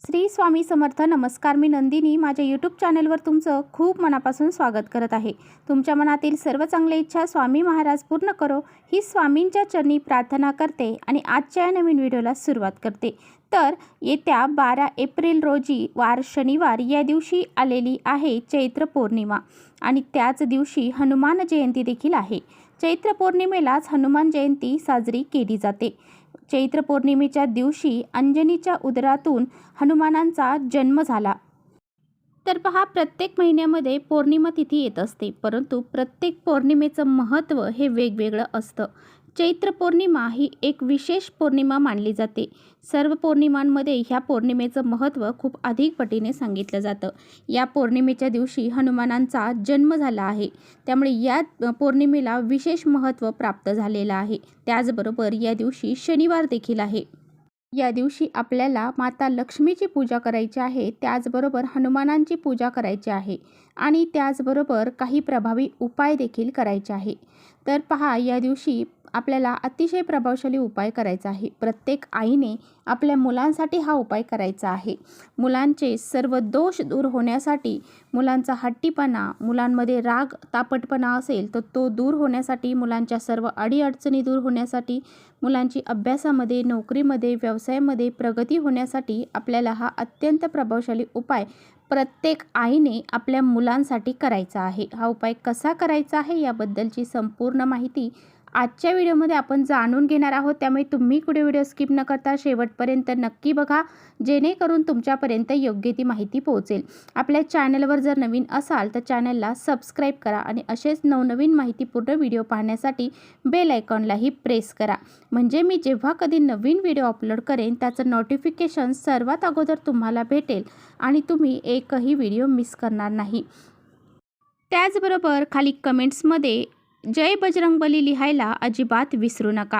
श्री स्वामी समर्थ. नमस्कार, मी नंदिनी. माझ्या यूट्यूब चॅनलवर तुमचं खूप मनापासून स्वागत करत आहे. तुमच्या मनातील सर्व चांगल्या इच्छा स्वामी महाराज पूर्ण करो ही स्वामींच्या चरणी प्रार्थना करते आणि आजच्या या नवीन व्हिडिओला सुरुवात करते. तर येत्या 12 एप्रिल रोजी वार शनिवार या दिवशी आलेली आहे चैत्र पौर्णिमा आणि त्याच दिवशी हनुमान जयंती देखील आहे. चैत्र पौर्णिमेलाच हनुमान जयंती साजरी केली जाते. चैत्र पौर्णिमेच्या दिवशी अंजनीच्या उदरातून हनुमानांचा जन्म झाला. तर पहा, प्रत्येक महिन्यामध्ये पौर्णिमा तिथी येत असते, परंतु प्रत्येक पौर्णिमेचं महत्त्व हे वेगवेगळं असतं. चैत्र पौर्णिमा ही एक विशेष पौर्णिमा मानली जाते. सर्व पौर्णिमांमध्ये ह्या पौर्णिमेचं महत्त्व खूप अधिक पटीने सांगितलं जातं. या पौर्णिमेच्या दिवशी हनुमानांचा जन्म झाला आहे, त्यामुळे या पौर्णिमेला विशेष महत्त्व प्राप्त झालेलं आहे. त्याचबरोबर या दिवशी शनिवार देखील आहे. या दिवशी आपल्याला माता लक्ष्मीची पूजा करायची आहे, त्याचबरोबर हनुमानांची पूजा करायची आहे आणि त्याचबरोबर काही प्रभावी उपाय देखील करायचे आहे. तर पहा, या दिवशी आपल्याला अतिशय प्रभावशाली उपाय करायचा आहे. प्रत्येक आईने आपल्या मुलांसाठी हा उपाय करायचा आहे. मुलांचे सर्व दोष दूर होण्यासाठी, मुलांचा हट्टीपणा, मुलांमध्ये राग तापटपणा असेल तर तो दूर होण्यासाठी, मुलांच्या सर्व अडीअडचणी दूर होण्यासाठी, मुलांची अभ्यासामध्ये, नोकरीमध्ये, व्यवसायामध्ये प्रगती होण्यासाठी आपल्याला हा अत्यंत प्रभावशाली उपाय प्रत्येक आईने आपल्या मुलांसाठी करायचा आहे. हा उपाय कसा करायचा आहे याबद्दलची संपूर्ण माहिती आजच्या व्हिडिओमध्ये आपण जाणून घेणार आहोत. त्यामुळे तुम्ही पुढे व्हिडिओ स्किप न करता शेवटपर्यंत नक्की बघा, जेणेकरून तुमच्यापर्यंत योग्य ती माहिती पोहोचेल. आपल्या चॅनलवर जर नवीन असाल तर चॅनलला सबस्क्राईब करा आणि असेच नवनवीन माहितीपूर्ण व्हिडिओ पाहण्यासाठी बेल आयकॉनलाही प्रेस करा, म्हणजे मी जेव्हा कधी नवीन व्हिडिओ अपलोड करेन त्याचं नोटिफिकेशन सर्वात अगोदर तुम्हाला भेटेल आणि तुम्ही एकही व्हिडिओ मिस करणार नाही. त्याचबरोबर खाली कमेंट्समध्ये जय बजरंगबली लिहायला अजिबात विसरू नका.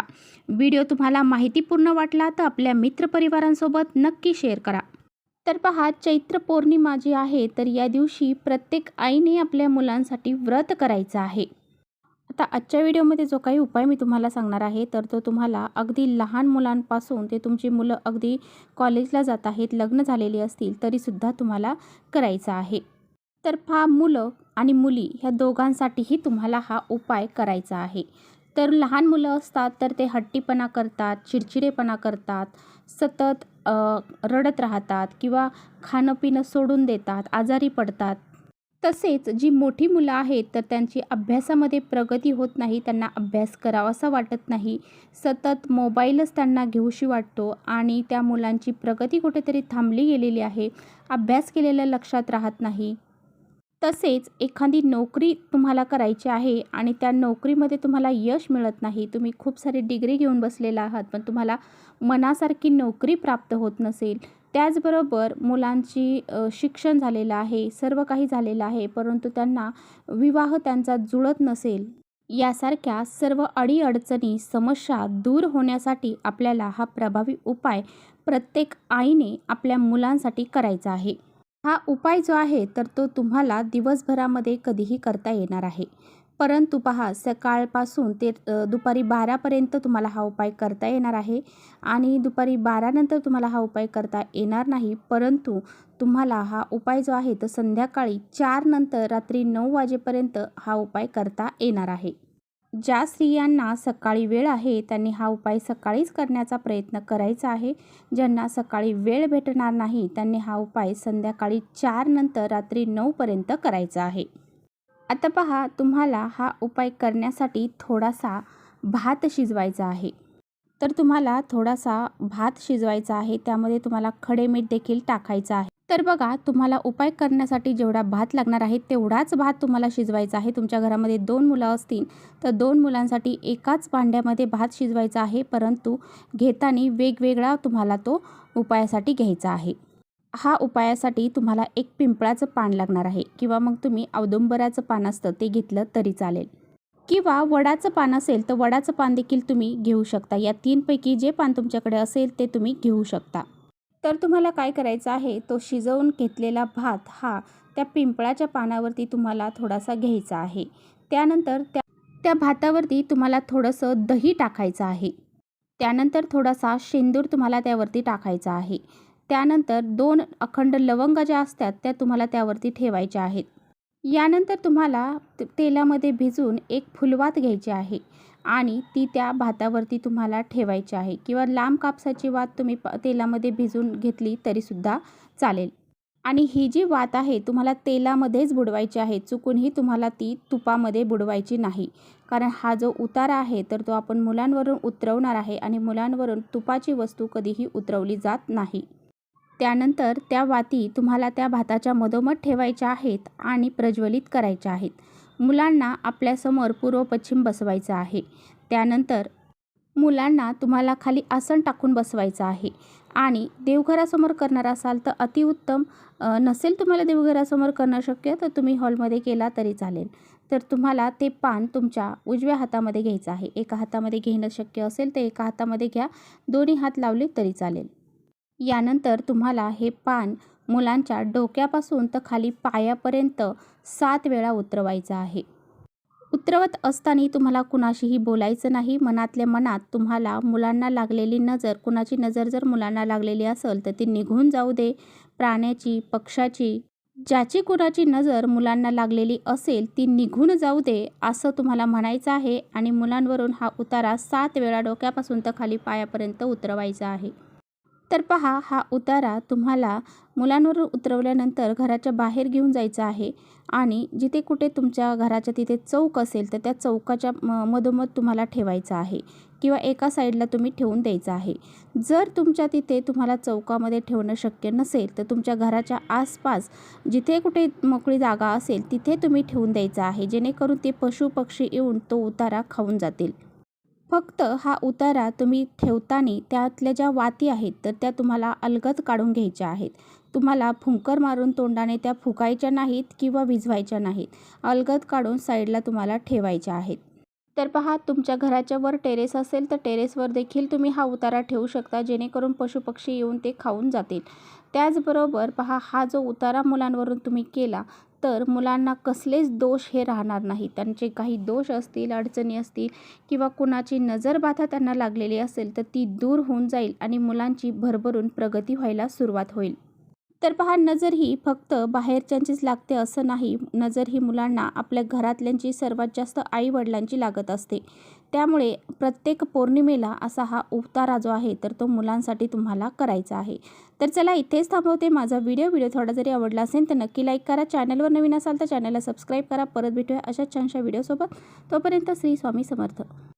व्हिडिओ तुम्हाला माहितीपूर्ण वाटला तर आपल्या मित्रपरिवारांसोबत नक्की शेअर करा. तर पहा, चैत्र पौर्णिमा जी आहे तर या दिवशी प्रत्येक आईने आपल्या मुलांसाठी व्रत करायचं आहे. आता आजच्या व्हिडिओमध्ये जो काही उपाय मी तुम्हाला सांगणार आहे तर तो तुम्हाला अगदी लहान मुलांपासून ते तुमची मुलं अगदी कॉलेजला जात आहेत, लग्न झालेली असतील तरीसुद्धा तुम्हाला करायचा आहे. तर पहा, मुलं आणि मुली ह्या दोघांसाठीही तुम्हाला हा उपाय करायचा आहे. तर लहान मुलं असतात तर ते हट्टीपणा करतात, चिडचिडेपणा करतात, सतत रडत राहतात किंवा खाणं पिणं सोडून देतात, आजारी पडतात. तसेच जी मोठी मुलं आहेत तर त्यांची अभ्यासामध्ये प्रगती होत नाही, त्यांना अभ्यास करावासा वाटत नाही, सतत मोबाईलच त्यांना घेऊशी वाटतो आणि त्या मुलांची प्रगती कुठेतरी थांबली गेलेली आहे, अभ्यास केलेलं लक्षात राहत नाही. तसेच एखादी नोकरी तुम्हाला करायची आहे आणि त्या नोकरीमध्ये तुम्हाला यश मिळत नाही, तुम्ही खूप सारी डिग्री घेऊन बसलेला आहात पण तुम्हाला मनासारखी नोकरी प्राप्त होत नसेल. त्याचबरोबर मुलांची शिक्षण झालेलं आहे, सर्व काही झालेलं आहे, परंतु त्यांना विवाह त्यांचा जुळत नसेल. यासारख्या सर्व अडीअडचणी, समस्या दूर होण्यासाठी आपल्याला हा प्रभावी उपाय प्रत्येक आईने आपल्या मुलांसाठी करायचा आहे. हा उपाय जो आहे तर तो तुम्हाला दिवसभरामध्ये कधीही करता येणार आहे, परंतु पहा, सकाळपासून ते दुपारी 12पर्यंत तुम्हाला हा उपाय करता येणार आहे आणि दुपारी 12 नंतर तुम्हाला हा उपाय करता येणार नाही. परंतु तुम्हाला हा उपाय जो आहे तो संध्याकाळी 4 नंतर रात्री 9 वाजेपर्यंत हा उपाय करता येणार आहे. ज्या स्त्रियांना सकाळी वेळ आहे त्यांनी हा उपाय सकाळीच करण्याचा प्रयत्न करायचा आहे. ज्यांना सकाळी वेळ भेटणार नाही त्यांनी हा उपाय संध्याकाळी 4 नंतर रात्री 9 पर्यंत करायचा आहे. आता पहा, तुम्हाला हा उपाय करण्यासाठी थोडासा भात शिजवायचा आहे. तर तुम्हाला थोडासा भात शिजवायचा आहे, त्यामध्ये तुम्हाला खडे मीठ देखील टाकायचं आहे. तर बघा, तुम्हाला उपाय करण्यासाठी जेवढा भात लागणार आहे तेवढाच भात तुम्हाला शिजवायचा आहे. तुमच्या घरामध्ये 2 मुलं असतील तर 2 मुलांसाठी एकाच भांड्यामध्ये भात शिजवायचा आहे, परंतु घेताना वेगवेगळा तुम्हाला तो उपायासाठी घ्यायचा आहे. हा उपायासाठी तुम्हाला एक पिंपळाचं पान लागणार आहे किंवा मग तुम्ही औदुंबराचं पान असतं ते घेतलं तरी चालेल किंवा वडाचं पान असेल तर वडाचं पान देखील तुम्ही घेऊ शकता. या 3 पैकी जे पान तुमच्याकडे असेल ते तुम्ही घेऊ शकता. तर तुम्हाला काय करायचं आहे, तो शिजवून घेतलेला भात हा त्या पिंपळाच्या पानावरती तुम्हाला थोडासा घ्यायचा आहे. त्यानंतर त्या भातावरती तुम्हाला थोडंसं दही टाकायचं आहे. त्यानंतर थोडासा शेंदूर तुम्हाला त्यावरती टाकायचा आहे. त्यानंतर 2 अखंड लवंगा ज्या असतात त्या तुम्हाला त्यावरती ठेवायच्या आहेत. यानंतर तुम्हाला तेलामध्ये भिजवून एक फुलवात घ्यायची आहे आणि ती त्या भातावरती तुम्हाला ठेवायची आहे, किंवा लांब कापसाची वात तुम्ही तेलामध्ये भिजवून घेतली तरीसुद्धा चालेल. आणि ही जी वात आहे तुम्हाला तेलामध्येच बुडवायची आहे, चुकूनही तुम्हाला ती तुपामध्ये बुडवायची नाही. कारण हा जो उतारा आहे तर तो आपण मुलांवरून उतरवणार आहे आणि मुलांवरून तुपाची वस्तू कधीही उतरवली जात नाही. त्यानंतर त्या वाती तुम्हाला त्या भाताच्या मधोमध ठेवायच्या आहेत आणि प्रज्वलित करायच्या आहेत. मुलांना आपल्यासमोर पूर्व पश्चिम बसवायचं आहे. त्यानंतर मुलांना तुम्हाला खाली आसन टाकून बसवायचं आहे आणि देवघरासमोर करणार असाल तर अतिउत्तम. नसेल तुम्हाला देवघरासमोर करणं शक्य तर तुम्ही हॉलमध्ये केला तरी चालेल. तर तुम्हाला ते पान तुमच्या उजव्या हातामध्ये घ्यायचं आहे. एका हातामध्ये घेणं शक्य असेल तर एका हातामध्ये घ्या, दोन्ही हात लावले तरी चालेल. यानंतर तुम्हाला हे पान मुलांच्या डोक्यापासून तर खाली पायापर्यंत 7 वेळा उतरवायचं आहे. उतरवत असताना तुम्हाला कुणाशीही बोलायचं नाही. मनातल्या मनात तुम्हाला मुलांना लागलेली नजर, कुणाची नजर जर मुलांना लागलेली असेल तर ती निघून जाऊ दे. प्राण्याची, पक्षाची, ज्याची कुणाची नजर मुलांना लागलेली असेल ती निघून जाऊ दे असं तुम्हाला म्हणायचं आहे आणि मुलांवरून हा उतारा 7 वेळा डोक्यापासून तर खाली पायापर्यंत उतरवायचा आहे. तर पहा, हा उतारा तुम्हाला मुलांवर उतरवल्यानंतर घराच्या बाहेर घेऊन जायचा आहे आणि जिथे कुठे तुमच्या घराच्या तिथे चौक असेल तर त्या चौकाच्या मधोमध तुम्हाला ठेवायचा आहे, किंवा एका साईडला तुम्ही ठेवून द्यायचा आहे. जर तुमच्या तिथे तुम्हाला चौकामध्ये ठेवणं शक्य नसेल तर तुमच्या घराच्या आसपास जिथे कुठे मोकळी जागा असेल तिथे तुम्ही ठेवून द्यायचा आहे, जेणेकरून ते पशुपक्षी येऊन तो उतारा खाऊन जातील. फक्त हा उतारा तुम्ही ठेवताना त्यातल्या ज्या वाती आहेत तर त्या तुम्हाला अलगद काढून घ्यायच्या आहेत. तुम्हाला फुंकर मारून तोंडाने त्या फुकायच्या नाहीत किंवा विझवायच्या नाहीत. अलगद काढून साईडला तुम्हाला ठेवायच्या आहेत. तर पहा, तुमच्या घराच्या वर टेरेस असेल तर टेरेसवर देखील तुम्ही हा उतारा ठेवू शकता, जेणेकरून पशुपक्षी येऊन ते खाऊन जातील. त्याचबरोबर पहा, हा जो उतारा मुलांवरून तुम्ही केला तर मुलांना कसलेच दोष हे राहणार नाही. त्यांचे काही दोष असतील, अडचणी असतील किंवा कुणाची नजरबाधा त्यांना लागलेली असेल तर ती दूर होऊन जाईल आणि मुलांची भरभरून प्रगती व्हायला सुरुवात होईल. तर पहा, नजर ही फक्त बाहेरच्यांचीच लागते असं नाही. नजर ही मुलांना आपल्या घरातल्यांची, सर्वात जास्त आई-वडिलांची लागत असते. त्यामुळे प्रत्येक पौर्णिमेला असा हा उतारा जो आहे तर तो मुलांसाठी तुम्हाला करायचा आहे. तर चला, इथेच थांबवते माझा व्हिडिओ थोडा जरी आवडला असेल तर नक्की लाईक करा. चॅनलवर नवीन असाल तर चॅनलला सबस्क्राईब करा. परत भेटूया अशाच छानशा व्हिडिओसोबत. तोपर्यंत श्री स्वामी समर्थ.